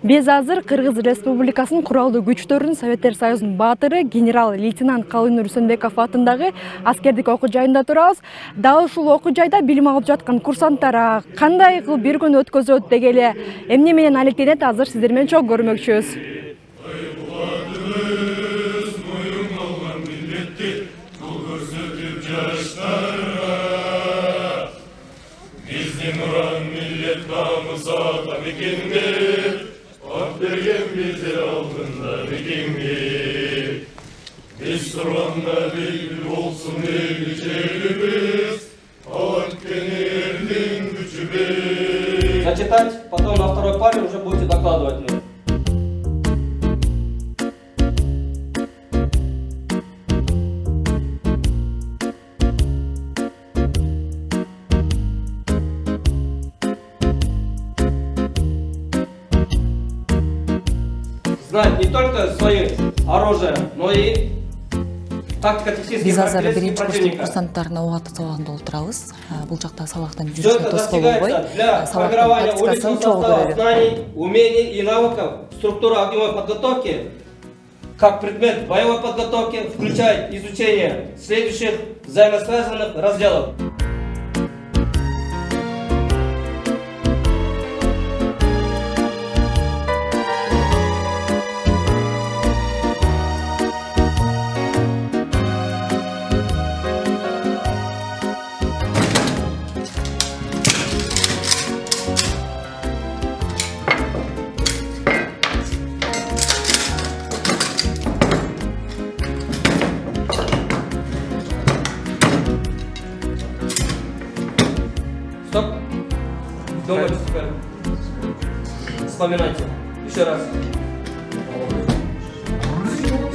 Биз азыр Кыргыз Республикасынын куралдуу күчтөрүнүн Советтер Союзунун баатыры генерал-лейтенант Калыйнур Рүстөмбеков атындагы аскердик окуу жайында турабыз. Дал ушул окуу жайда билим алып жаткан курсанттар кандай кылып бир күн өткөзөт дегеле эмне менен алектенет азыр сиздер менен чогуу көрмөкчүбүз. Зачитать, потом на второй паре уже будете докладывать мне. Знать не только свои оружия, но и Биз азыр биринчи курстун курсанттарына ок атуу сабагында олтурабыз. Бул жакта сабактан жүрүшкө тоскоол болбой, сабактын практикасын чогуу көрөлү. Знаний, умений и навыков структура огневой подготовки как предмет боевой подготовки включает изучение следующих взаимосвязанных разделов. Стоп. Думайте теперь. Вспоминайте. Еще раз.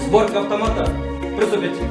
Сборка автомата. Приступите.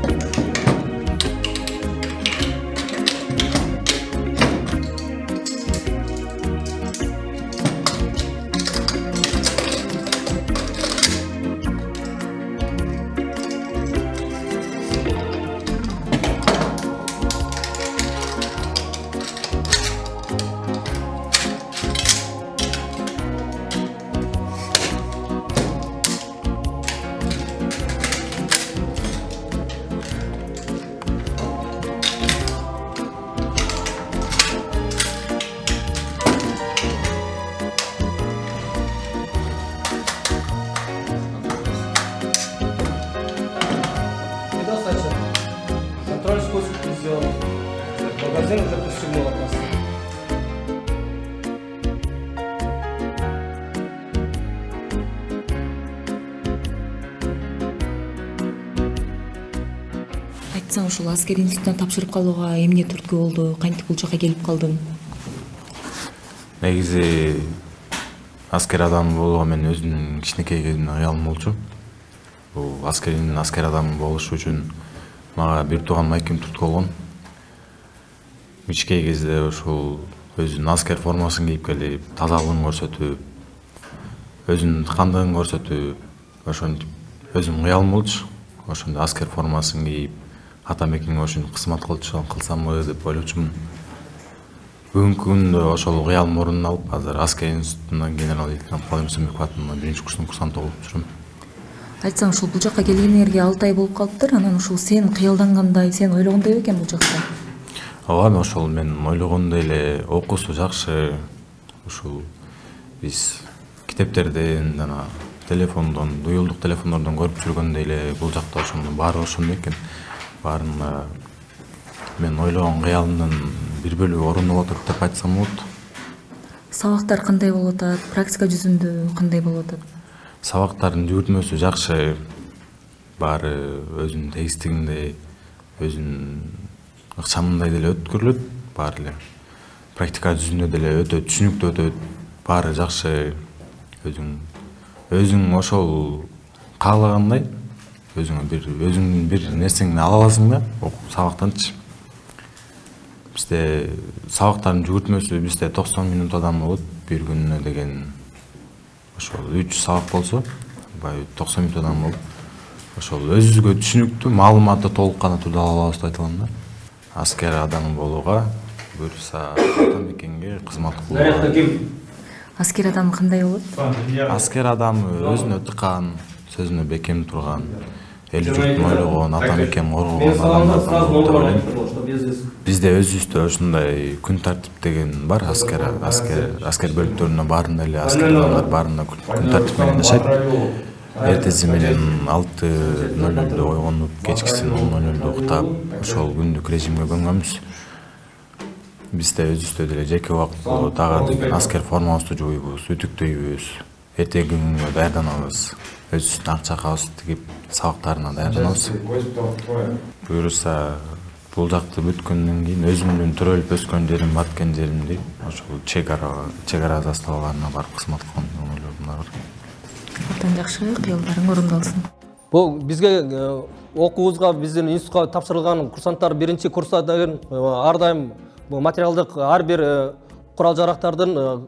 Контроль спуск сделан. Магазин уже пристегнул от нас. Айтсаң, ушул аскер институтуна тапшырып калууга эмне түрткү болду? Кантип бул жака келип калдың? Негизи аскер адам болууга мен өзүмдүн кичинекей кезимден аялым болчу. Бул аскер адам болуш үчүн мага бир тууган майкем түрткү болгон. Кичинекей кезде ушул өзүнүн аскер формасын кийип келип, тазалыгын көрсөтүп, өзүнүн кандыгын көрсөтүп, ошентип өзүм кыялым болчу. Ошондо аскер формасын кийип, атамекенге ошентип кызмат кылсамбы деп ойлочумун. Бүгүнкү күндө ошол кыялым ордун алып, азыр аскер институтунда генерал-лейтенант Калыйнур Рүстөмбеков атында биринчи курстун курсанты болуп жүрөм. Айтсаң, ушул бул жака келгениңерге 6 ай болуп калыптыр. Анан ушул сен кыялдангандай, сен ойлогондой бекен бул жакта? Ооба, ошол мен ойлогондой эле окуусу жакшы. Ушул биз китептерден, жана телефондон, дуюлдук телефондордон көрүп жүргөндөй эле бул жакта ошондо баары ошондой экен. Баарында мен ойлогон кыялымдын бир бөлүгү орундалып атат деп айтсам болот. Сабактар кандай болуп атат? Практика жүзүндө кандай болуп атат? Сабактардын жүгүртмөсү жакшы. Баары өзүнүн тегиздигинде, өзүнүн ыкчамындай деле өткөрүлөт. Баары эле практика жүзүндө деле өтө түшүнүктүү өтөт. Баары жакшы. Өзүң ошол каалагандай өзүңдүн бир нерсеңди ала аласың да, сабактанчы. Бизде сабактардын жүгүртмөсү бизде 90 минутадан болот. Бир күнүнө деген ошол 3 сабак болсо, 90 минутадан болот. Ошол өзүбүзгө түшүнүктүү, маалыматты толук кана түрдө ала алабыз деп айта алам да. Аскер адамы болууга, буюрса атамекенге кызмат кылууга. Аскер адамы кандай болот? Аскер адамы өзүнө тыкан, сөзүнө бекем турган, эл журтун ойлогон, ата мекенин коргогон адамдардан болот деп ойлойм. Бизде өзүбүздө ушундай күн тартип деген бар. Аскер бөлүктөрүнө баарында эле аскер адамдар баарында күн тартип менен жашайт. Эртеси менен 6:00 ойгонуп, кечкисин 10:00 уктап, ошол күндүк режимге көнгөнбүз. Бизде өзүбүздө деле жеке убакыт болот. Дагы деген аскер формабызды жууйбуз, үтүктөйбүз, эртеги күнгө даярданабыз. Өзүбүздүн ак чакабызды тигип, сабактарына даярданабыз. Буюрса, бул жакты бүткөндөн кийин өзүмдүн төрөлүп өскөн жерим, баткен жеримди ошол чек ара заставаларына барып кызмат кылган ойлорум бар. Абдан жакшы, кыялдарың орундалсын. Бул бизге окуубузга, биздин институтка тапшырылган курсанттар биринчи курста деген ар дайым материалдык ар бир курал жарактардын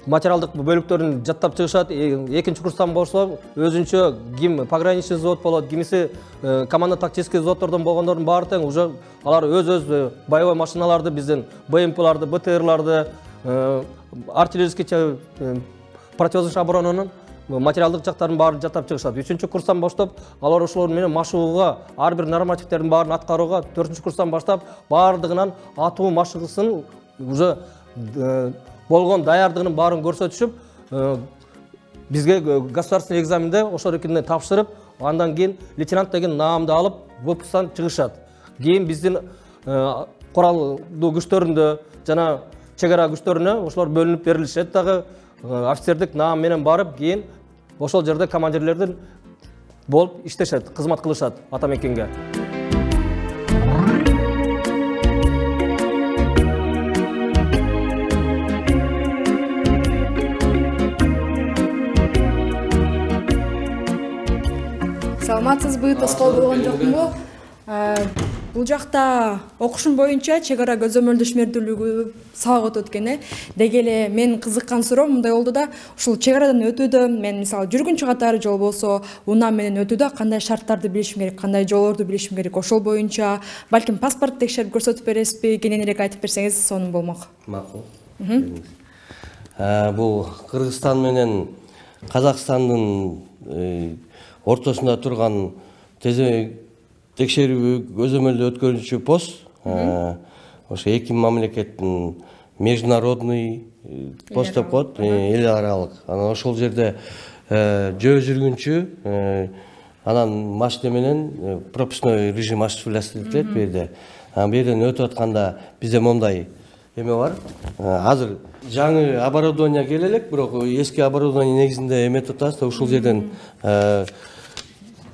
материалдык бөлүктөрүн жаттап чыгышат. Экинчи курстан болсо өзүнчө ким пограничный взвод болот, кимиси команда тактический взводдордон болгондордун баары тең уже алар өз боевой машиналарды, биздин БМПларды, БТРларды, артиллерийский противовоздушный оборонанын материалдык жактарын баарын жаттап чыгышат. 3-чү курстан баштап алар ошолор менен машыгууга, ар бир нормативтердин баарын аткарууга 4-чү курстан баштап баардыгынан атуу машыгысын уже болгон даярдыгынын баарын көрсөтүшүп, бизге государственный экзаменде ошол экине тапшырып, андан кийин лейтенант деген наамды алып, выпусктан чыгышат. Кийин биздин куралдуу күчтөрүндө жана чек ара күчтөрүнө ошолор бөлүнүп берилишет дагы. Офицердик наам менен барып, кийин ошол жерде командирлердин болуп иштешет, кызмат кылышат ата мекенге. Саламатсызбы, тоскоол болгон жокму? Бул жакта окушум боюнча чек ара көзөмөлдөө ишмердүүлүгү сабак өтүп өткөн. Деги эле мен кызыккан суроо мындай болду да, ушул чек арадан өтүүдө мен мисалы жүргүнчү катары жол болсо, унаам менен өтүүдө кандай шарттарды билишим керек, кандай жолдорду билишим керек, ошол боюнча балким паспорт текшерип көрсөтүп бересизби, кененирээк айтып берсеңиз сонун болмок. Макул. Бул Кыргызстан менен Казакстандын ортосунда турган текшерүү көзөмөлдөө өткөрүүчү пост. Ошо эки мамлекеттин международный пост деп коет, эл аралык. Анан ошол жерде жөө жүргүнчү анан машина менен пропускной режим осуществляется бу жерде. Бу жерден өтүп атканда бизде мондай эме бар. Азыр жаңы оборудование келе элек, бирок эски оборудование негизинде эметип атабыз да, ушул жерден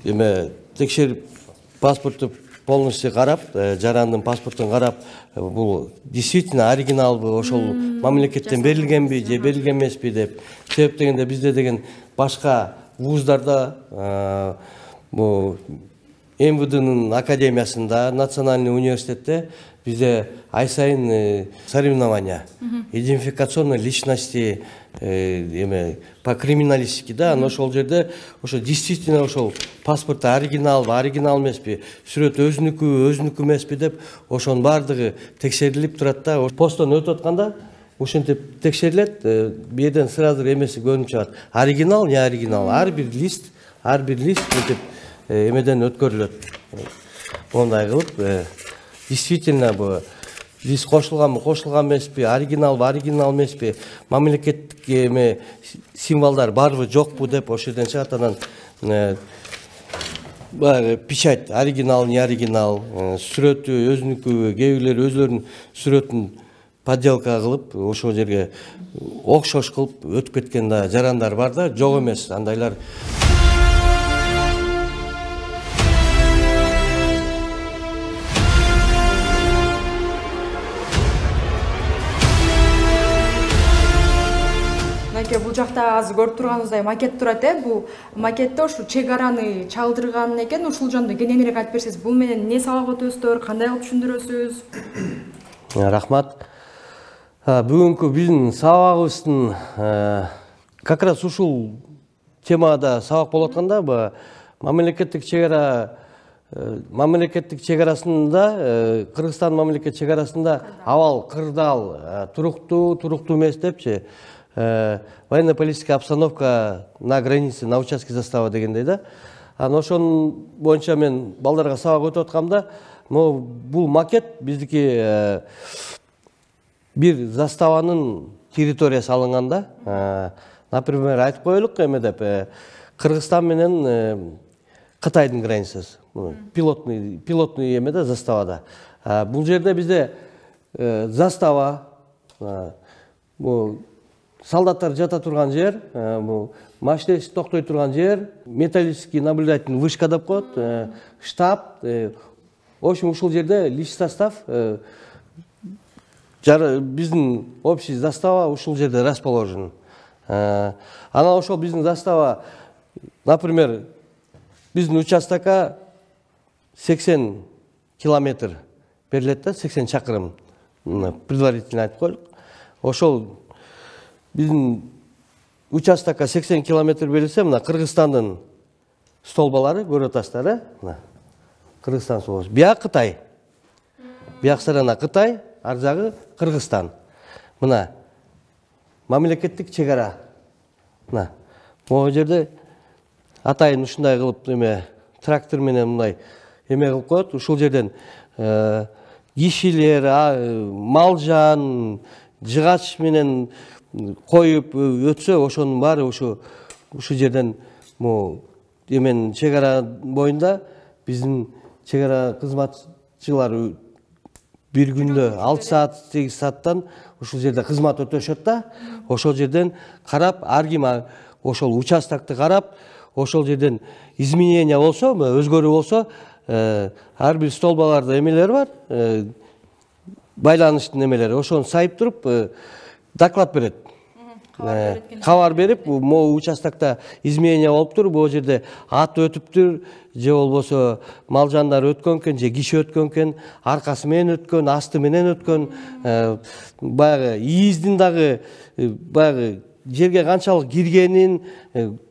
эме текшерип паспортту полностью карап, жарандын паспортун карап, бул действительно оригиналбы, ошол мамлекеттен берилгенби же берилген эмеспи деп. Себеп дегенде бизде деген башка вуздарда, бул МВДнын академиясында, национальный университетте бизде ай сайын соревнования, идентификационной личности, по криминалистике, да, но ошол жерде ошо действительно ошол паспорт оригиналбы, оригинал эмеспи, сүрөт өзүнүкү эмеспи деп ошонун баардыгы текшерилип турат да. Посттон өтүп атканда ушинтип текшерилет, бу жерден сразу эмеси көрүнүп чыгат. Оригинал, не оригинал, ар бир лист мынтип эмеден өткөрүлөт. Мондай кылып, действительно бу лист кошулганбы, кошулган эмеспи, оригинал эмеспи, мамлекеттик эме символдар барбы, жокпу деп ошол жерден чыгат. Анан печать оригинал, не оригинал, сүрөтү өзүнүкү, кээ бирлери өзлөрүнүн сүрөтүн подделка кылып, ошол жерге окшош кылып өтүп кеткен да жарандар бар да, жок эмес андайлар. Бул жакта азыр көрүп турганыңыздай макет турат, бул макетте ушу чек араны чалдырган экен. Ушул жөнүндө кененирээк айтып берсеңиз, бул менен эмне сабак өтөсүздөр, кандай кылып түшүндүрөсүз? Рахмат. Бүгүнкү биздин сабагыбыздын как раз ушул темада сабак болуп атканда, мамлекеттик чек арасында, Кыргызстан мамлекет чек арасында абал кырдаал, туруктуу эмес депчи, военно-политическая обстановка на границе, на участке застава дегендей да. Ошонун боюнча мен балдарга сабак өтүп аткамда, бул макет биздики бир заставанын территориясы алынганда. Например, айтып коелук эме деп, Кыргызстан менен Кытайдын границасы. Пилотный эме да заставада. Бул жерде бизде застава, солдаттар жата турган жер, машинеси токтой турган жер, металлический наблюдательный вышка деп коет, штаб. В общем, ушул жерде личный состав, биздин общий застава ушул жерде расположен. Ана ошол биздин застава, например, биздин участокка 80 километр берилет да, 80 чакырым, предварительно айтып коелук. Ошол биздин участокка 80 километр берилсе, мына Кыргызстандын столбалары, көрүп атасыздар, Кыргызстан столбасы. Бияк Кытай. Бияк сарана Кытай, ар жагы Кыргызстан. Мына мамлекеттик чегара. Мына могу жерде атайын ушундай кылып эме трактор менен мындай эме кылып коет. Ушул жерден кишилер, малжан, жыгач менен коюп өтсө, ошонун баары ушу жерден эмен чегара боюнда биздин чегара кызматчылар бир күндө 6 саат, 8 сааттан ушул жерде кызмат өтөшөт да. Ошол жерден карап, ар ким ошол участокты карап, ошол жерден изменение болсо, өзгөрүү болсо, ар бир столбаларда эмелер бар, байланыштын эмелери. Ошону сайып туруп доклад берет. Кабар берип, могу участокта изменение болуптур, бул жерде ат өтүптүр, же болбосо малжандар өткөн экен, же киши өткөн экен, аркасы менен өткөн, асты менен өткөн, баягы ийиздин дагы баягы жерге канчалык киргенин,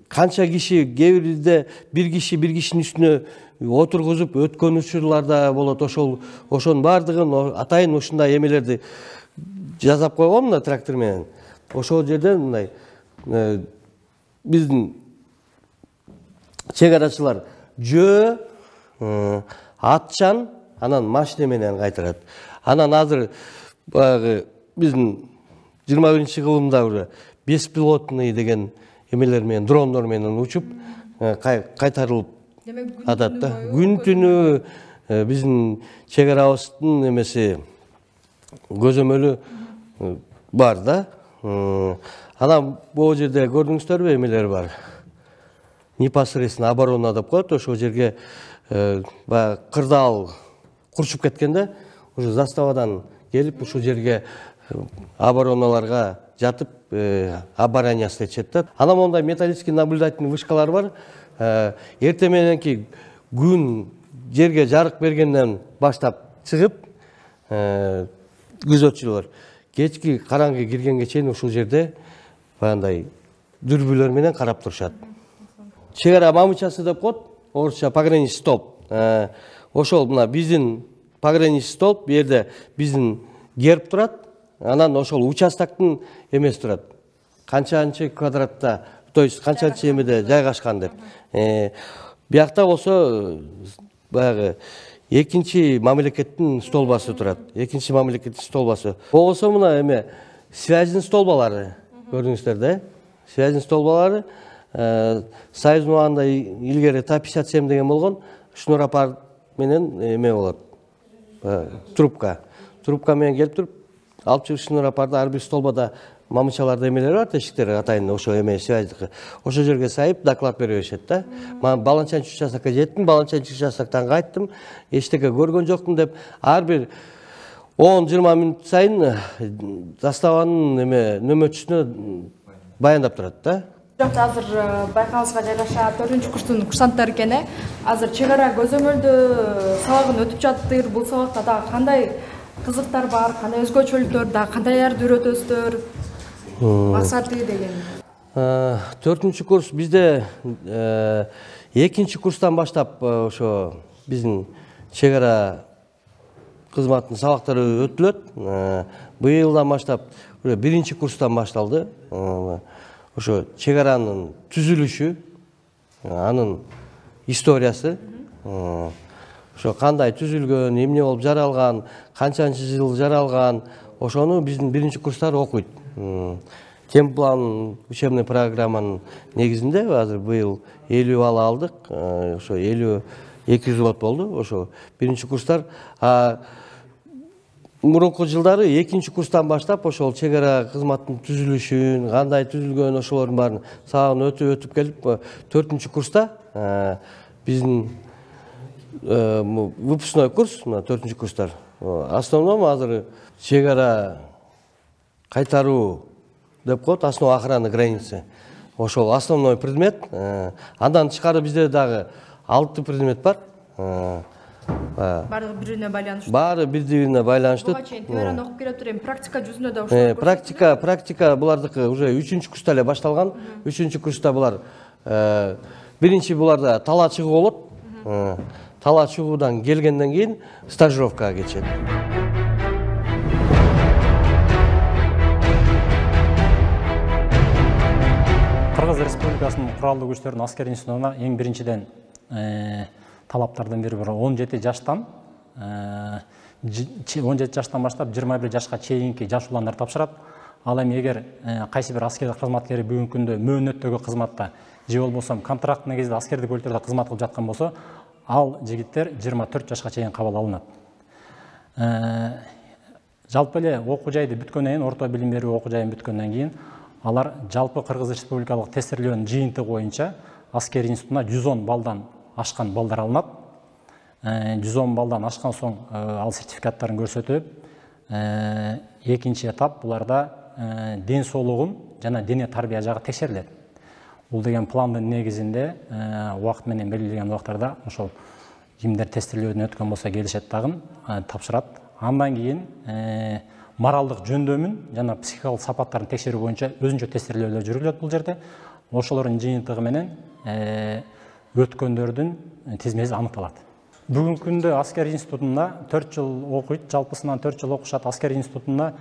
канча киши, кээ бирде бир кишинин үстүнө отургузуп өткөн учурлар да болот. Ошонун баардыгын атайын ушундай эмелерди жазап койгон мына трактор менен. Ошол жерде мындай биздин чегарачылар жөө, атчан, анан машина менен кайтарат. Анан азыр баягы биздин 21-чи кылымда уже беспилотный деген эмелер менен, дрондор менен учуп кайтарылып атат да. Күн түнү биздин чегарабыздын эмеси көзөмөлү бар да. Анан бул жерде көрдүңүздөрбү эмелер бар. Непосредственно оборона деп коет. Ошол жерге кырдаал курчуп кеткенде, уже заставадан келип ушул жерге обороналарга жатып оборона істетет да. Анан мондай металлический наблюдательный вышкалар бар. Эрте мененки күн жерге жарык бергенден баштап чыгып, күзөтчүлөр кечки караңгы киргенге чейин ушул жерде баягындай дүрбүлөр менен карап турушат. Чегара мамычасы деп коет, орусча пограничный столб. Ошол мына биздин пограничный столб, бу жерде биздин герб турат, анан ошол участоктун эмеси турат. Канчанчы квадратта, то есть канчанчы эмеде жайгашкан деп. Биякта болсо баягы экинчи мамлекеттин столбасы турат. Экинчи мамлекеттин столбасы. Болсо мына эме связьдин столбалары көрдүңүздөр да? Связьдин столбалары Союз убагында илгери Та-57 деген болгон, шнур апар менен эме болот. Трубка. Трубка менен келип туруп, алып чыгып шнур апарды ар бир столбада мамычаларда эмелер бар, тешиктер атайын ошо эме связьдики. Ошол жерге сайып доклад бере беришет да. Мен баланчанчы участокко жеттим, баланчанчы участоктон кайттым, эчтеке көргөн жокмун деп, ар бир 10-20 мүнөт сайын заставанын эме нөмөтчүсүнө баяндап турат да. Жакта азыр байкалыбызга жайгашат 4-курстун курсанттары экен. Азыр чегара көзөмөлдө сабагын өтүп жатыр. Бул сабакта дагы кандай кызыктар бар, кандай өзгөчөлүктөр, дагы кандайларды үйрөтөсүздөр? Максаты деген. 4-курс бизде 2-курстан курстан баштап ошо биздин чегара кызматтын сабактары өтүлөт. Быйылдан баштап биринчи курстан башталды. Ошо чегаранын түзүлүшү, анын историясы, ошо кандай түзүлгөн, эмне болуп жаралган, канчанчы жыл жаралган, ошону биздин биринчи курстар окуйт. Темплан учебный программанын негизинде азыр быйыл 50 бала алдык, ошо 50-200 бала болду. Ошо биринчи курстар. Мурунку жылдары экинчи курстан баштап ошол чек ара кызматтын түзүлүшүн, кандай түзүлгөн ошолордун баарын сабагын өтүп келип, 4-чү курста биздин выпускной курс, 4-чү курстар. Основном азыр чек ара кайтаруу деп коет, основа охраны границы. Ошол основной предмет. Андан тышкары бизде дагы 6 предмет бар. Баардыгы бири-бирине байланыштуу. Баары бири-бирине байланыштуу. Буга чейин теорияны окуп келе туруп, практика жүзүндө да ошол. Практика булардыкы уже 3-чү курста эле башталган. 3-чү курста булар биринчи буларда тала чыгуу болот. Тала чыгуудан келгенден кийин стажировкага кетишет. Кыргыз Республикасынын куралдуу күчтөрүнүн аскер институтуна эң биринчиден талаптардын бири 17 жаштан 17 жаштан баштап 21 жашка чейинки жаш уландар тапшырат. Ал эми эгер кайсы бир аскер кызматкери бүгүнкү күндө мөөнөттөгү кызматта же болбосо контракт негизинде аскердик өлкөлөрдө кызмат кылып жаткан болсо, ал жигиттер 24 жашка чейин кабыл алынат. Жалпы эле окуу жайды бүткөндөн кийин, орто билим берүү окуу жайын бүткөндөн кийин алар жалпы Кыргыз Республикалык тестирлөөнүн жыйынтыгы боюнча аскер институтуна 110 балдан ашкан балдар алынат. 110 балдан ашкан соң ал сертификаттарын көрсөтүп, экинчи этап буларда ден соолугун жана дене тарбия жагы текшерилет. Бул деген пландын негизинде убакыт менен белгиленген убактарда ошол кимдер тестирлөөдөн өткөн болсо келишет дагы тапшырат. Андан кийин моралдык жөндөмүн жана психикалык сапаттарын текшерүү боюнча өзүнчө тестирлөөлөр жүргүзүлөт бул жерде. Ошолордун жыйынтыгы менен өткөндөрдүн тизмеси аныкталат. Бүгүнкү күндө аскер институтунда 4 жыл окуйт, жалпысынан 4 жыл окушат. Аскер институтунда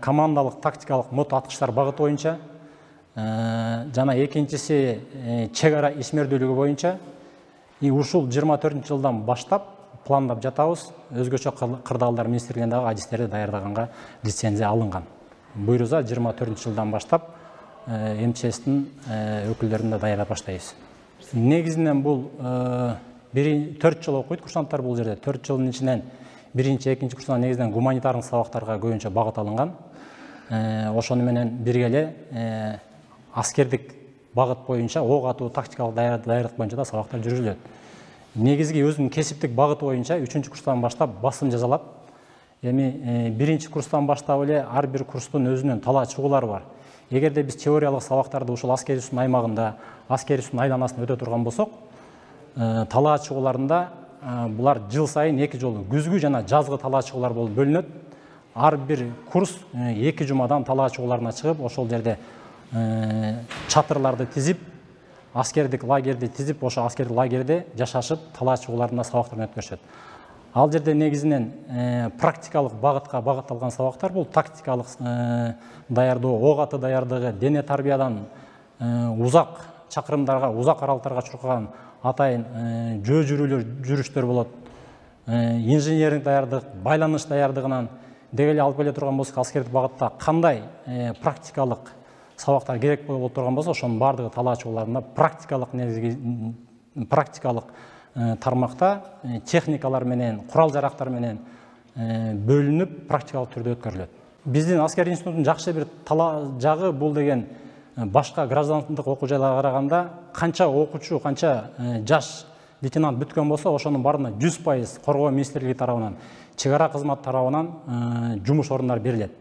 командалык тактикалык мото аткычтар багыты боюнча жана экинчиси чек ара ишмердүүлүгү боюнча ушул 24-жылдан баштап пландап жатабыз. Өзгөчө кырдаалдар министрлигиндеги адистерди даярдаганга лицензия алынган. Буйруза 24-жылдан баштап МЧСтин өкүлдөрүн да даярдап баштайбыз. Негизинен бул 4 жыл окуйт курсанттар бул жерде. 4 жылдын ичинен биринчи, экинчи курстан негизинен гуманитардык сабактарга көбүнчө багыт алынган. Ошону менен бирге эле аскердик багыт боюнча ок атуу тактикалык даярдык боюнча да сабактар жүргүзүлөт. Негизги өзүнүн кесиптик багыты боюнча 3-чү курстан баштап басым жасалат. Эми биринчи курстан баштап эле ар бир курстун өзүнүн талаа чыгуулары бар. Эгерде биз теориялык сабактарды ушул аскер институтунун аймагында, аскер институтунун айланасында өтө турган болсок, талаа чыгууларында булар жыл сайын 2 жолу күзгү жана жазгы талаа чыгуулар болуп бөлүнөт. Ар бир курс 2 жумадан талаа чыгууларына чыгып, ошол жерде чатырларды тизип, аскердик лагерди тизип, ошо аскердик лагерде жашашып, талаа чыгууларында сабактарын өткөрүшөт. Ал жерде негизинен практикалык багытка багытталган сабактар бул тактикалык даярдоо, ок аты даярдыгы, дене тарбиядан узак чакырымдарга, узак аралыктарга чуркаган атайын жөө жүрүүлөр, жүрүштөр болот. Инженердик даярдык, байланыш даярдыгынан деги эле алып келе турган болсок, аскердик багытта кандай практикалык сабактар керек болуп турган болсо, ошонун баардыгы талаа чыгууларында практикалык тармакта техникалар менен, курал жарактар менен бөлүнүп, практикалык түрдө өткөрүлөт. Биздин аскер институтунун жакшы бир талаа жагы бул деген башка граждандык окуу жайларга караганда канча окуучу, канча жаш лейтенант бүткөн болсо, ошонун баарына 100% коргоо министрлиги тарабынан, чек ара кызмат тарабынан жумуш орундары берилет.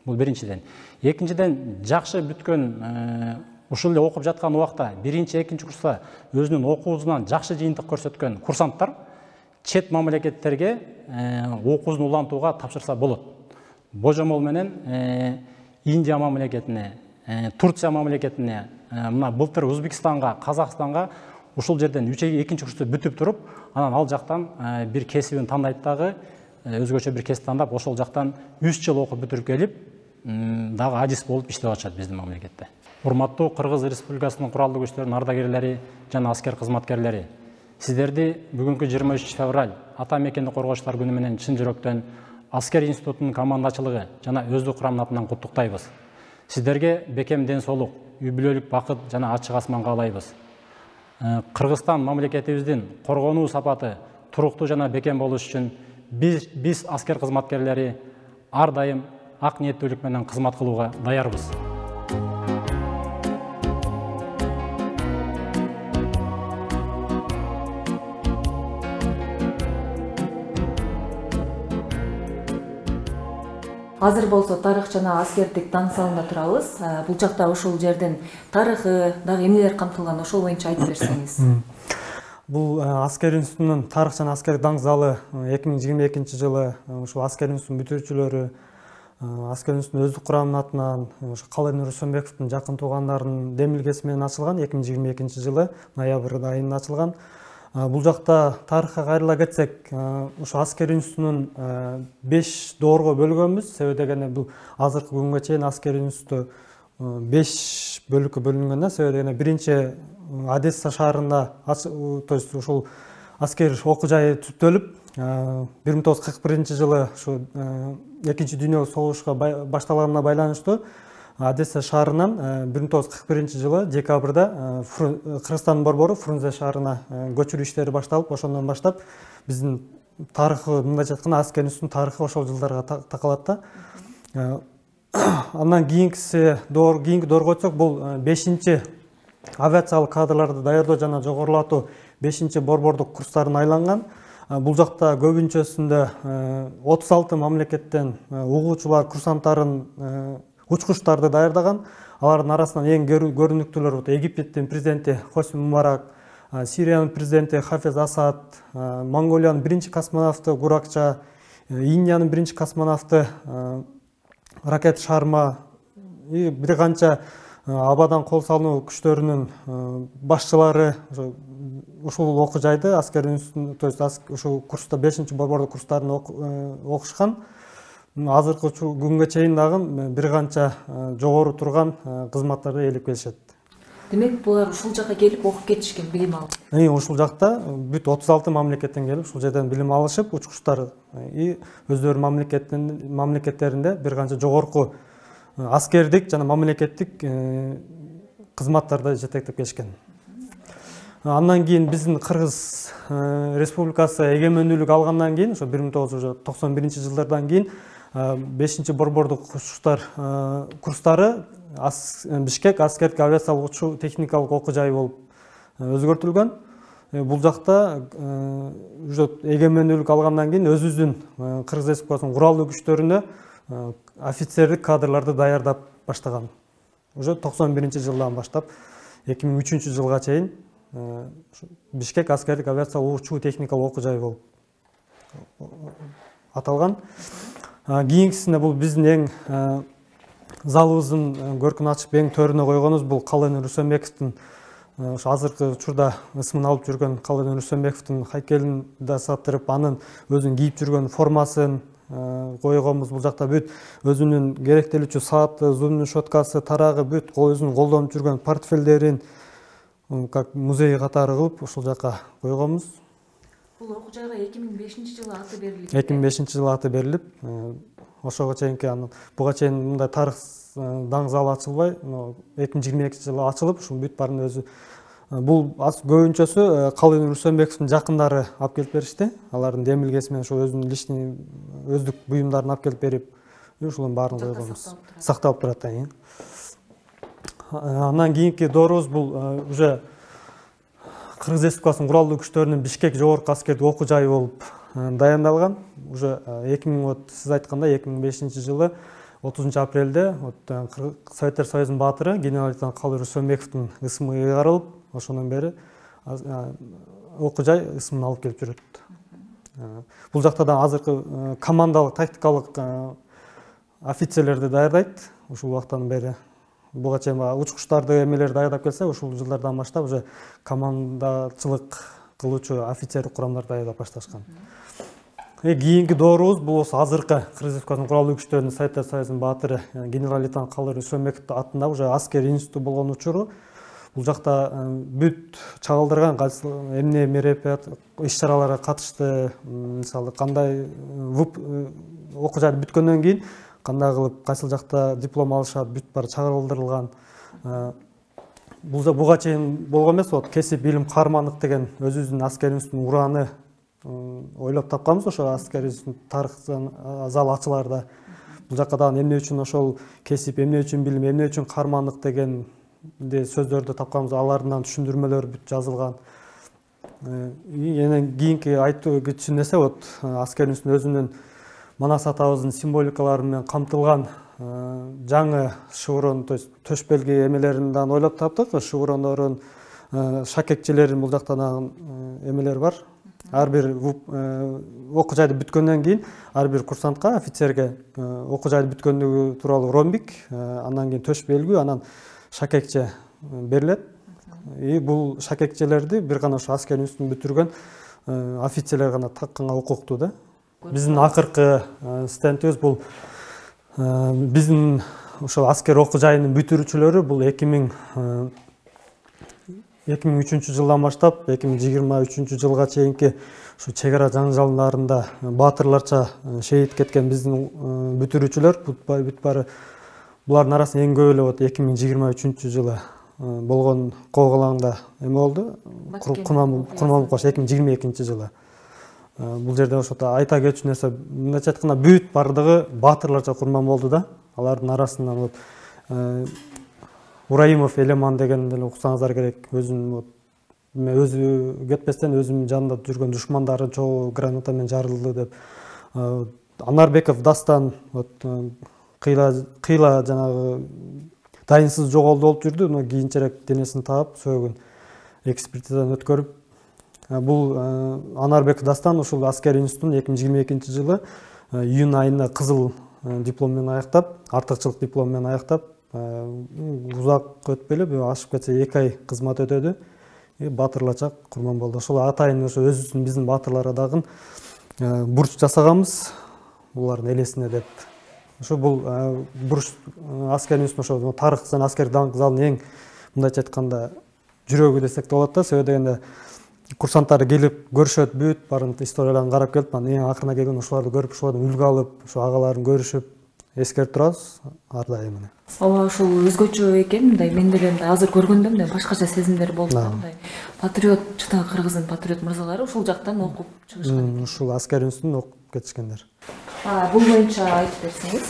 Бул биринчиден. Экинчиден, жакшы бүткөн ушул эле окуп жаткан убакта биринчи, экинчи курста өзүнүн окуусунан жакшы жыйынтык көрсөткөн курсанттар чет мамлекеттерге окуусун улантууга тапшырса болот. Божомол менен Индия мамлекетине, Турция мамлекетине, мына былтыр Өзбекстанга, Казакстанга ушул жерден 2-чи курсту бүтүп туруп, анан ал жактан бир кесибин тандайт дагы, өзгөчө бир кесип тандап, ошол жактан 3 жыл окуп бүтүрүп келип, дагы адис болуп иштеп атышат биздин мамлекетте. Урматтуу Кыргыз Республикасынын куралдуу күчтөрүнүн ардагерлери жана аскер кызматкерлери, сиздерди бүгүнкү 23 февраль ата мекенди коргоочулар күнү менен чын жүрөктөн Аскер институтунун командачылыгы жана өздүк курамынын атынан куттуктайбыз. Сиздерге бекем ден соолук, үй бүлөлүк бакыт жана ачык асман каалайбыз. Кыргызстан мамлекетибиздин коргонуу сапаты туруктуу жана бекем болуш үчүн биз аскер кызматкерлери ар дайым ак ниеттүүлүк менен кызмат кылууга даярбыз. Азыр болсо тарых жана аскердик даңсалында турабыз. Бул жакта ушул жердин тарыхы, дагы эмнелер камтылган, ошол боюнча айтып берсеңиз. Бул аскер институтунун тарых жана аскер даңзалы 2022 жылы ушул аскер институтунун бүтүрүүчүлөрү, аскер институтунун өздүк курамынын атынан Калайнур Рүстөмбековдун жакын туугандарынын демилгеси менен ачылган. 2022 жылы ноябрь айында ачылган. Бул жакта тарыхка кайрыла кетсек, ушу аскер институтунун 5 доорго бөлгөнбүз. Себеби дегенде бул азыркы күнгө чейин аскер институту 5 бөлүккө бөлүнгөн да. Себеби дегенде биринчи Одесса шаарында, то есть ушул аскер окуу жайы түптөлүп, 1941 жылы ушу экинчи дүйнөлүк согушка башталганына байланыштуу Одесса шаарынан 1941 жылы декабрда Кыргызстандын борбору Фрунзе шаарына көчүрүү иштери башталып, ошондон баштап биздин тарыхы, мындайча айтканда аскер институтунун тарыхы ошол жылдарга такалат да. Андан кийинки доорго өтсөк, бул 5-чи авиациялык кадрларды даярдоо жана жогорулатуу 5-чи борбордук курстарын айланган. Бул жакта көбүнчөсүндө 36 мамлекеттен угуучулар, курсанттарын, учкучтарды даярдаган. Алардын арасынан эң көрүнүктүүлөр Египтиттин президенти Хосни Мубарак, Сириянын президенти Хафез Асад, Монголиянын биринчи космонавту Гуракча, Индиянын биринчи космонавту Ракет Шарма, бир канча абадан кол салуу күчтөрүнүн башчылары ушул окуу жайды аскер институтунун, то есть ушул курста 5-чи борбордук курстарын окушкан. Азыркы күнгө чейин дагы бир канча жогору турган кызматтарды ээлеп келишет. Демек, булар ушул жакка келип окуп кетишкен, билим алып. Ушул жакта бүт 36 мамлекеттен келип, ушул жерден билим алышып, учкучтар өздөрү мамлекеттеринде бир канча жогорку аскердик жана мамлекеттик кызматтарды жетектеп келишкен. Андан кийин биздин Кыргыз Республикасы эгемендүүлүк алгандан кийин, ошо 1991 жылдардан кийин 5-чи борбордук учкучтар курстары Бишкек аскердик авиациялык учуу техникалык окуу жайы болуп өзгөртүлгөн. Бул жакта уже эгемендүүлүк алгандан кийин өзүбүздүн Кыргыз Республикасынын куралдуу күчтөрүнө офицердик кадрларды даярдап баштаган. Уже 91 жылдан баштап 2003 жылга чейин Бишкек аскердик авиациялык учуу техникалык окуу жайы болуп аталган. Кийинкисинде бул биздин эң залыбыздын көркүн ачып эң төрүнө койгонубуз бул Калайнур Рүстөмбековдун ошо азыркы учурда ысмын алып жүргөн Калайнур Рүстөмбековдун хайкелин жасаттырып, анын өзүнүн кийип жүргөн формасын койгонбуз. Бул жакта бүт өзүнүн керектелүүчү сааты, зумдун щеткасы, тарагы, бүт өзүнүн колдонуп жүргөн портфелдерин как музей катары кылып ушул жака койгонбуз. Бул окуу жайга 2005 жылы аты берилип. 2005 жылы аты берилип, ошого чейинки буга чейин мындай тарых даңзалы ачылбай, 2022 жылы ачылып, ушул бүт баарын өзү бул көбүнчөсү Калайнур Рүстөмбековдун жакындары алып келип беришти. Алардын демилгеси менен ошо өзүнүн личный өздүк буюмдарын алып келип берип, ушулун баарын койгонбуз. Сакталып турат. Андан кийинки доорубуз бул уже Кыргыз Республикасынын куралдуу күчтөрүнүн Бишкек жогорку аскердик окуу жайы болуп дайындалган. Уже 2000 сиз айткандай 2005 жылы 30 апрелде Советтер Союзунун баатыры генерал-лейтенант Калайнур Рүстөмбековдун ысмы ыйгарылып, ошондон бери окуу жай ысмын алып келип жүрөт. Бул жакта да азыркы командалык, тактикалык офицерлерди даярдайт. Ушул убактан бери буга чейин учкучтарды эмелер даярдап келсе, ушул жылдардан баштап уже командачылык кылуучу офицердик курамдар даярдап башташкан. Кийинки доорубуз бул осы азыркы Кыргыз Республикасынын куралдуу күчтөрүнүн Советтер Союзунун баатыры генерал-лейтенант Калыр Рүстөмбековдун атында уже аскер институту болгон учуру бул жакта бүт чагылдырган эмне мероприят иш-чараларга катышты. Мисалы кандай окуу жайды бүткөндөн кийин кандай кылып кайсыл жакта диплом алышат, бүт баары чагылдырылган. Буга чейин болгон эмес, кесип илим каармандык деген өзүбүздүн аскер институтунун ураны ойлоп тапканбыз. Ошо аскер институтунун тарых зал ачыларда бул жакка дагы эмне үчүн ошол кесип, эмне үчүн билим, эмне үчүн каармандык деген сөздөрдү тапканбыз. Алардан түшүндүрмөлөр бүт жазылган. Энен кийинки айтуу кетчү нерсе аскер институтунун өзүнүн Манас атабыздын символикалары менен камтылган жаңы шуурон, то есть төш белги эмелерин да ойлоп таптык. Шуурондорун, шакекчилерин бул жакта эмелер бар. Ар бир окуу жайды бүткөндөн кийин ар бир курсантка, офицерге окуу жайды бүткөндүгү тууралуу ромбик, андан кийин төш белгүү, анан шакекче берилет. Бул шакекчелерди бир гана ошо аскер институтун бүтүргөн офицерлер гана такканга укуктуу да. Биздин акыркы стендибиз бул биздин ошо аскер окуу жайынын бүтүрүүчүлөрү бул 2003 жылдан баштап 2023 жылга чейинки ушу чек ара жаңжалдарында баатырларча шейит кеткен биздин бүтүрүүчүлөр бүт баары булардын арасында эң көбү эле 2023 жылы болгон Коогалаңда эме болду. Курман кош 2022 жылы. Бул жерде ошо айта кетчү нерсе, мындайча айтканда бүт бардыгы баатырларча курман болду да. Алардын арасынан Ураимов Элеман деген деле уксаңыздар керек. Өзү кетпестен өзүнүн жанында жүргөн душмандары чогуу граната менен жарылды деп. Анарбеков Дастан кыйла жанагы дайынсыз жоголду болуп жүрдү. Кийинчерээк денесин таап, сөөгүн экспертизадан өткөрүп. Бул Анарбеков Дастан ушул аскер институтун 2022 жылы июнь айында кызыл диплом менен аяктап, артыкчылык диплом менен аяктап, узак өтпөй эле ашып кетсе 2 ай кызмат өтөдү. Баатырларча курман болду. Ошол атайын ошо өзүбүздүн биздин баатырларга дагы бурч жасаганбыз булардын элесине деп. Ошо бул бурч аскер институтунун ошо тарых жана аскер даңк залынын эң мындайча айтканда жүрөгү десек да болот да. Себеби дегенде курсанттар келип көрүшөт, бүт барын историяларын карап келип, эң акырына келген ушуларды көрүп, ушулардан үлгү алып, ушу агаларын көрүшүп, эскертип турабыз ар дайым. Ооба, ушул өзгөчө экен, мындай мен деле азыр көргөндө мындай башкача сезимдер болду да, мындай патриот, чыта Кыргыздын патриот мырзалары ушул жактан окуп чыгышкан. Ушул аскер институтунан окуп кетишкендер. Бул боюнча айтып берсеңиз.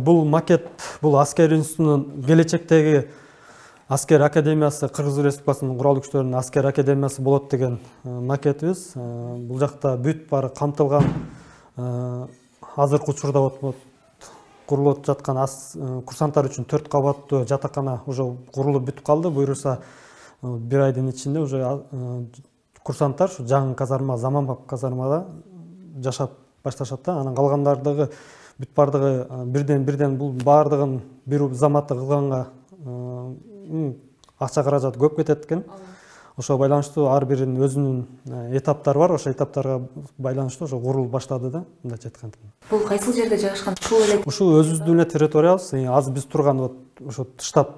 Бул макет, бул аскер институтунун келечектеги аскер академиясы, Кыргыз Республикасынын куралдуу күчтөрүнүн аскер академиясы болот деген макетибиз. Бул жакта бүт баары камтылган. Азыркы учурда курулуп жаткан курсанттар үчүн 4 кабаттуу жатакана уже курулуп бүтүп калды. Буйруса 1 айдын ичинде уже курсанттар ушу жаңы казарма, заманбап казармада жашап башташат да. Анан калгандардыгы бүт бардыгы бирден бул баардыгын бир заматта кылганга акча каражат көп кетет экен. Ошо байланыштуу ар биринин өзүнүн этаптары бар. Ошо этаптарга байланыштуу ошо курулуп баштады да, мындайча айтканда. Бул кайсыл жерде жайгашкан? Ушул өзүбүздүн эле территориябыз. Азыр биз турган ошо штаб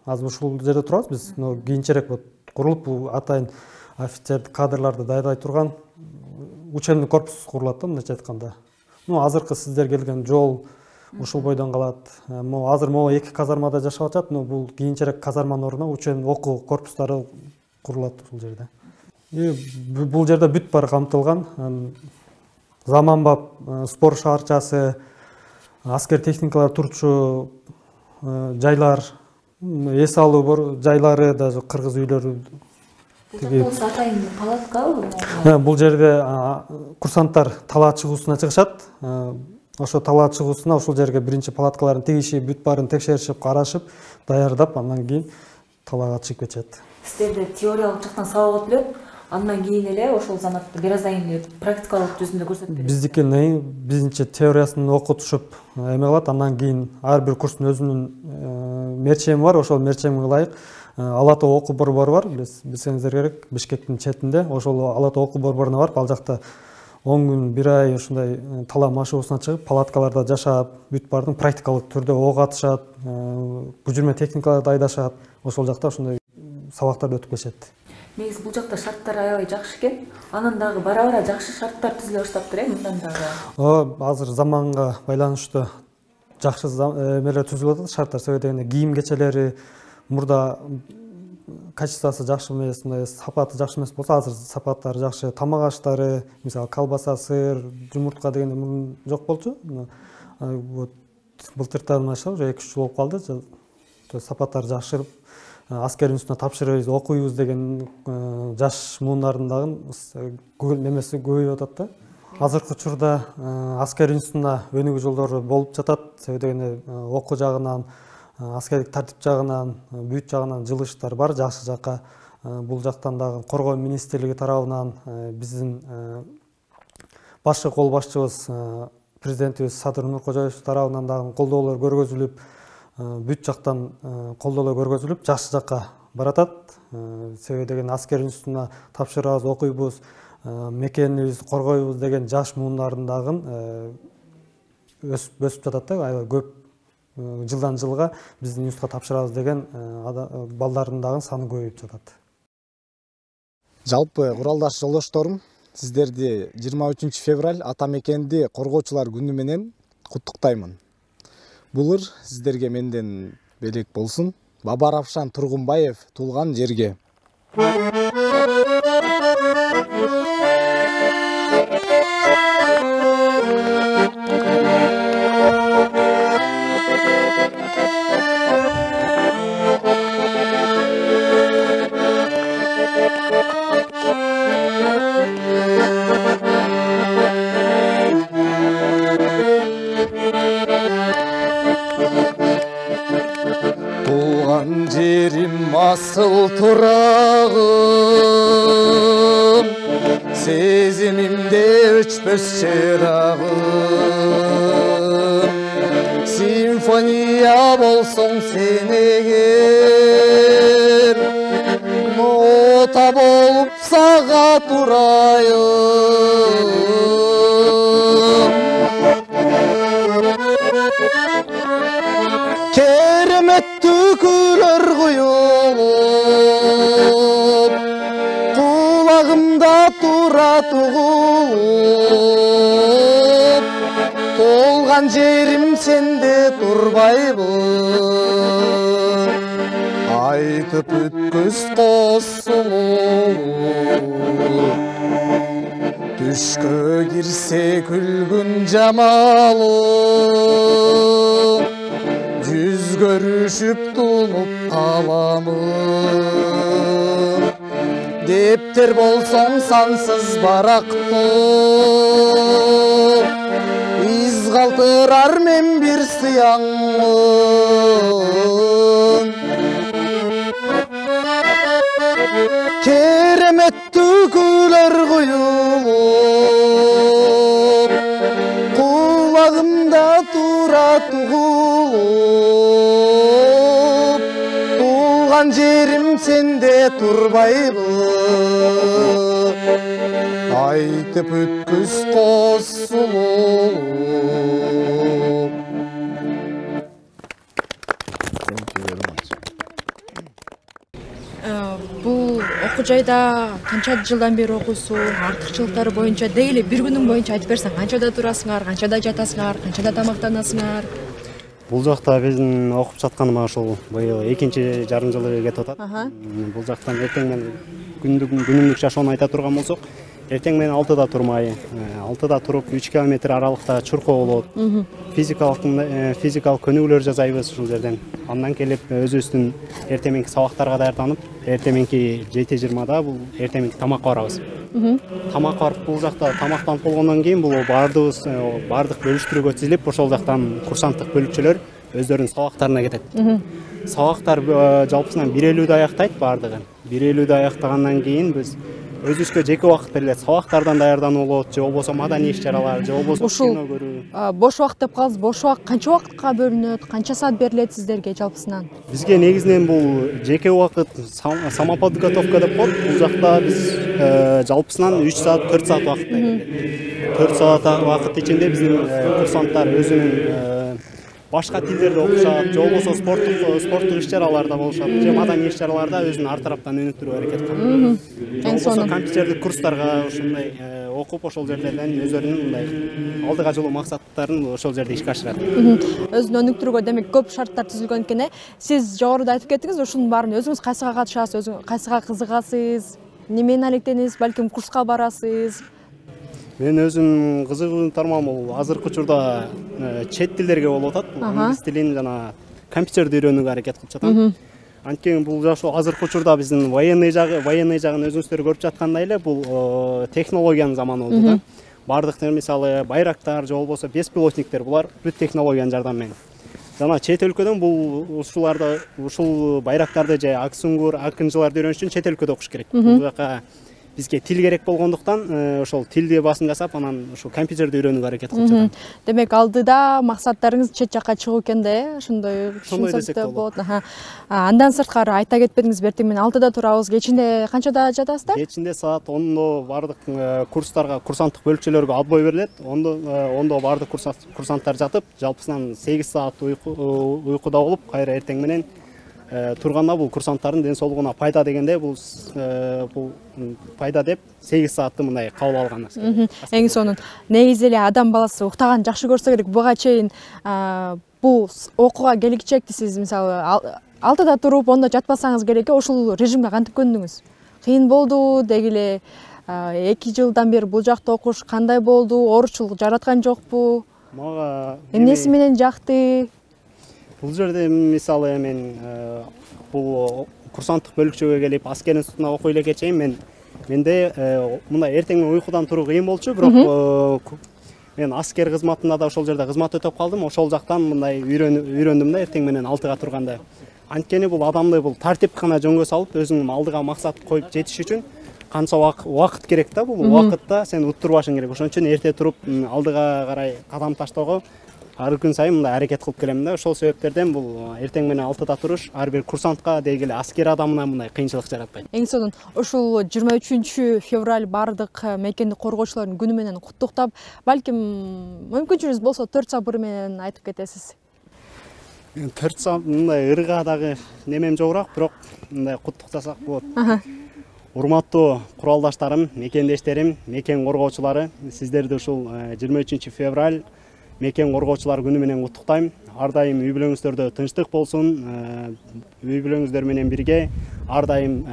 азыр ушул жерде турабыз биз. Кийинчерээк курулуп бул атайын офицер кадрларды даярдай турган учебный корпус курулат да, мындайча айтканда. Азыркы сиздер келген жол ушул бойдон калат. Азыр могу 2 казармада жашап атат, но бул кийинчерээк казарманын ордуна учебный окуу корпустары курулат ушул жерде. Бул жерде бүт баары камтылган. Заманбап спорт шаарчасы, аскер техникалар турчу жайлар, эс алуу жайлары, даже кыргыз үйлөрү. Бул атайын палаткабы? Бул жерде курсанттар талаа чыгуусуна чыгышат. Ошо талаа чыгуусуна ушул жерге биринчи палаткаларын тигишип, бүт баарын текшеришип, карашып, даярдап, андан кийин талаага чыгып кетишет. Сиздерде теориялык жактан сабак өтүлөт, андан кийин эле ошол заматта бир аздан кийин практикалык жүзүндө көрсөтүп берет. Биздикини биринчи теориясын окутушуп эме кылат, андан кийин ар бир курстун өзүнүн мерчеми бар, ошол мерчемге ылайык Ала Тоо окуу борбору бар, билсеңиздер керек, Бишкектин четинде. Ошол Ала Тоо окуу борборуна барып, ал жакта 10 күн, 1 ай ушундай талаа машыгуусуна чыгып, палаткаларда жашап, бүт бардым практикалык түрдө ок атышат, көчүрмө техникаларды айдашат. Ошол жакта ушундай сабактарды өтүп келишет. Негизи бул жакта шарттар аябай жакшы экен. Анан дагы бара-бара жакшы шарттар түзүлө баштаптыр, мындан дагы. Азыр заманга байланыштуу жакшы эмелер түзүлүп атат, шарттар. Себеби дегенде кийим кечелери мурда качествосы жакшы эмес, сапаты жакшы эмес болсо, азыр сапаттары жакшы. Тамак аштары, мисалы колбаса, сыр, жумуртка дегенде жок болчу. Вот былтыртан баштап уже 2-3 жыл болуп калды. Сапаттары жакшырып, аскер институтуна тапшырабыз, окуйбуз деген жаш муундардын дагы немеси көбөйүп атат да. Азыркы учурда аскер институтуна өнүгүү жолдору болуп жатат. Себеби дегенде окуу жагынан, аскерлик тартип жагынан, бүт жагынан жылыштар бар жакшы жакка. Бул жактан дагы Коргоо министрлиги тарабынан биздин башкы кол башчыбыз президентибиз Садыр Нуркожоевич тарабынан дагы колдоолор көргөзүлүп, бүт жактан колдоолор көргөзүлүп, жакшы жакка баратат. Себеби деген аскер институтуна тапшырабыз, окуйбуз, мекенибизди коргойбуз деген жаш муундардын дагы өсүп жатат да. Аябай көп жылдан жылга биздин институтка тапшырабыз деген балдардын дагы саны көбөйүп жатат. Жалпы куралдаш жолдошторум, сиздерди 23 февраль ата мекенди коргоочулар күнү менен куттуктаймын. Булыр сиздерге менден белек болсун. Баба Равшан Тургунбаев туулган жерге. Жерим асыл турагым, сезимимде өчпөс чырагым. Симфония болсоң сен эгер, нота болуп сага турайым. Кереметтүү күлөр куюлуп, кулагымда тура тугулуп, толган жерим сенде турбайбы. Айтып өткөз косулуп, түшкө кирсе күлгүн жамалып, жүз көрүшүп тунуп каламын. Дептер болсоң сансыз барактуу, из калтырар мен бир сыяңмын. Кереметтүү күлөр куюлуп, кулагымда тура тугулуп, туулган жерим сенде турбайбы. Айтып өткөз косулуп. Бул окуу жайда канча жылдан бери окуйсуң, артыкчылыктары боюнча дейли бир күнүң боюнча айтып берсең, канчада турасыңар, канчада жатасыңар, канчада тамактанасыңар? Бул жакта биздин окуп жатканыма ошол быйыл 2-жарым жылы кетип атат. Бул жактан эртең менен күнүмдүк жашоону айта турган болсок, эртең менен 6-да турмай, 6-да туруп 3 километр аралыкта чуркоо болот. Физикалык көнүгүүлөр жасайбыз ушул жерден. Андан келип өзүбүздүн эртеменки сабактарга даярданып, эртеменки 7:20да бул эртеменки тамакка барабыз. Тамакка барып бул жакта тамактанып болгондон кийин бул бардык бөлүштүрүүгө тизилип, ошол жактан курсанттык бөлүкчөлөр өздөрүнүн сабактарына кетет. Сабактар жалпысынан 1:50-да аяктайт бардыгы. 1:50-да аяктагандан кийин биз өзүбүзгө жеке убакыт берилет, сабактардан даярдануу болот, же болбосо маданий иш-чаралар, же болбосо кино көрүү. Бош убакыт деп калдыңыз, бош убакыт канча убакытка бөлүнөт, канча саат берилет сиздерге жалпысынан? Бизге негизинен бул жеке убакыт самоподготовка деп коет. Бул жакта биз жалпысынан 3 саат, 4 саат убакыт берилет. 4 саат убакыт ичинде биздин курсанттар өзүнүн башка тилдерди окушат, же болбосо спорттук иш-чараларда болушат, же маданий иш-чараларда өзүн ар тараптан өнүктүрүүгө аракет кылат. Же болбосо компьютердик курстарга ушундай окуп, ошол жерлерден өздөрүнүн мындай алдыга жылуу максаттарын ошол жерде ишке ашырат. Өзүн өнүктүрүүгө демек көп шарттар түзүлгөн экен. Сиз жогоруда айтып кеттиңиз, ушунун баарын өзүңүз кайсыга катышасыз, өзүңүз кайсыга кызыгасыз, немени алектенесиз, балким курска барасыз? Мен өзүм кызыгуу тармагым бул азыркы учурда чет тилдерге болуп атат. Инглиз тилин жана компьютерди үйрөнүүгө аракет кылып жатам. Анткени бул ошо азыркы учурда биздин военный жагын өзүңүздөр көрүп жаткандай эле, бул технологиянын заманы болду да. Бардык мисалы байрактар же болбосо беспилотниктер булар бүт технологиянын жардамы менен. Жана чет өлкөдөн бул ушул байрактарды же аксуңгур, акынжыларды үйрөнүш үчүн чет өлкөдө окуш керек. Бул жака бизге тил керек болгондуктан ошол тилди басым жасап, анан ушул компьютерди үйрөнүүгө аракет кылып жатам. Демек алдыда максаттарыңыз чет жакка чыгуу экен да, ошондой десек болот. Андан сырткары айта кетпедиңиз, эртең менен 6-да турабыз. Кечинде канчада жатасыздар? Кечинде саат 10-до бардык курстарга, курсанттык бөлүкчөлөргө отбой берилет. 10-до бардык курсанттар жатып, жалпысынан 8 саат уйкуда болуп, кайра эртең менен турганда бул курсанттардын ден соолугуна пайда дегенде бул пайда деп 8 саатты мындай кабыл алган. Эң сонун негизи эле адам баласы уктаган жакшы көрсө керек. Буга чейин бул окууга келечектисиз, мисалы 6-да туруп 10-да жатпасаңыз керек, ошол режимге кантип көндүңүз? Кыйын болду деги эле 2 жылдан бери бул жакта окуш кандай болду? Оорчулук жараткан жокпу? Мага эмнеси менен жакты? Бул жерде мисалы мен бул курсанттык бөлүкчөгө келип аскер институтуна окуй элекке чейин менде мындай эртең уйкудан туруу кыйын болчу, бирок мен аскер кызматында да ошол жерде кызмат өтөп калдым. Ошол жактан мындай үйрөндүм да эртең менен 6-га турганда. Анткени бул адамды бул тартип гана жөнгө салып, өзүңүн алдыга максат коюп жетиш үчүн канча убакыт керек да, бул убакытта сен уттурбашың керек. Ошон үчүн эрте туруп алдыга карай кадам таштоого ар күн сайын мындай аракет кылып келем да. Ошол себептерден бул эртең менен 6-да туруш ар бир курсантка деги эле аскер адамына мындай кыйынчылык жаратпайт. Эң сонун ушул 23 февраль бардык мекендик коргоочулардын күнү менен куттуктап, балким мүмкүнчүлүгүңүз болсо 4 сабыр менен айтып кетесиз. 4 сабыр мындай ырга дагы немем жогурак, бирок мындай куттуктасак болот. Урматтуу куралдаштарым, мекендештерим, мекен коргоочулары, сиздерди ушул 23 февраль мекен коргоочулар күнү менен куттуктайм. Ар дайым үй бүлөңүздөрдө тынчтык болсун, үй бүлөңүздөр менен бирге ар дайым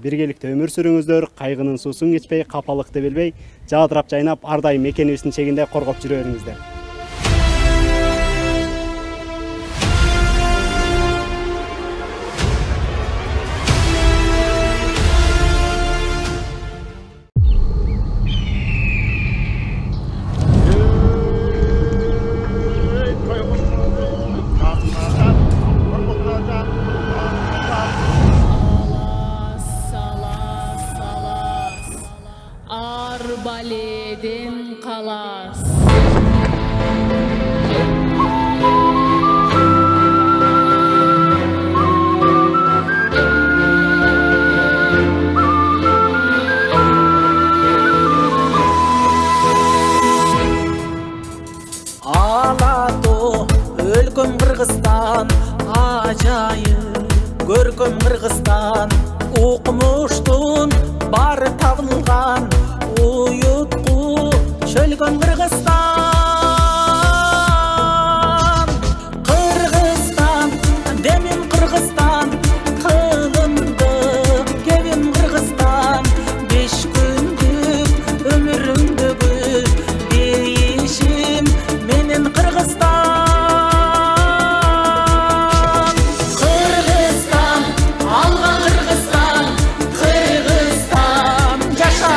биргеликте өмүр сүрүңүздөр, кайгынын суусун кечпей, капалыкты билбей, жаадырап жайнап, ар дайым мекенибиздин чегинде коргоп жүрө бериңиздер. Arbaledin kalas. Алато өлкөм Кыргызстан, ажайып көркөм Кыргызстан, укмуштун бары табылган уютку чөлгөн Кыргызстан. Кыргызстан демим Кыргызстан, кылымдык кебим Кыргызстан, 5 күндүк өмүрүмдөгү дейишим менен Кыргызстан. Кыргызстан алга Кыргызстан, Кыргызстан жаша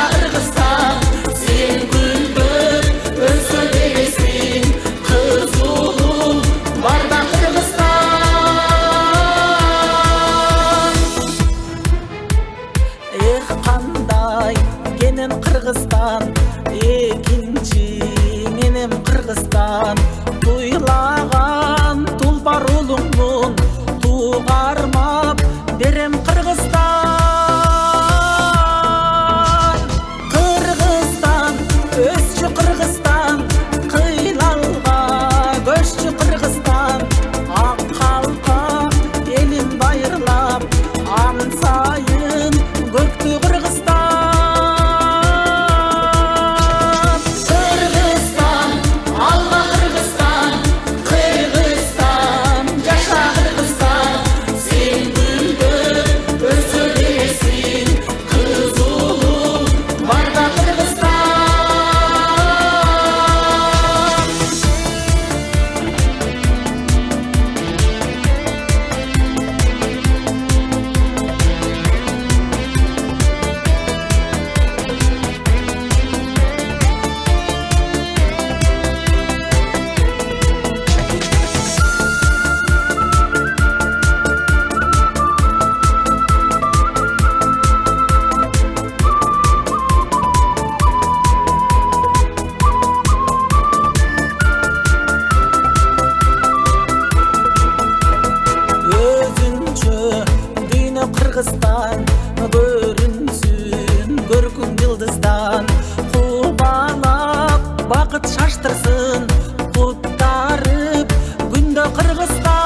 менен Кыргызстан, экинчи менен Кыргызстан. Туйлаган тулпар улуңмун, тугармап берем Кыргызстан. Кыргызстан, өсчү Кыргызстан, кыйлалга көччү Кыргызстан. Ак калка элин байырлап, ансайын көктү Кыргызстан. Кыргызстан, алга Кыргызстан, Кыргызстан, жаша Кыргызстан. Сен гүлдөп өсө бересиң, кыз улуң барда Кыргызстан. Өзүнчө дүйнө Кыргызстан, көрүнсүн көркүм жылдыздан. Кубалап бакыт шаштырсын, куттарып күндө Кыргызстан.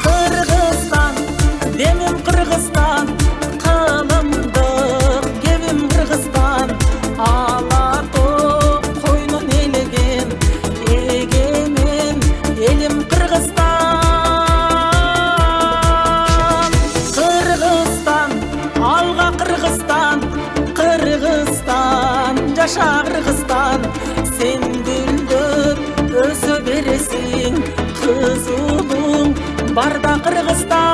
Кыргызстан, демим Кыргызстан, кылымдык кебим Кыргызстан. Алатоо койнун элеген, эгемен элим Кыргызстан. Кыргызстан, алга Кыргызстан, Кыргызстан, жаша Кыргызстан. Сен гүлдөп өсө бересиң, кыз улуң барда Кыргызстан.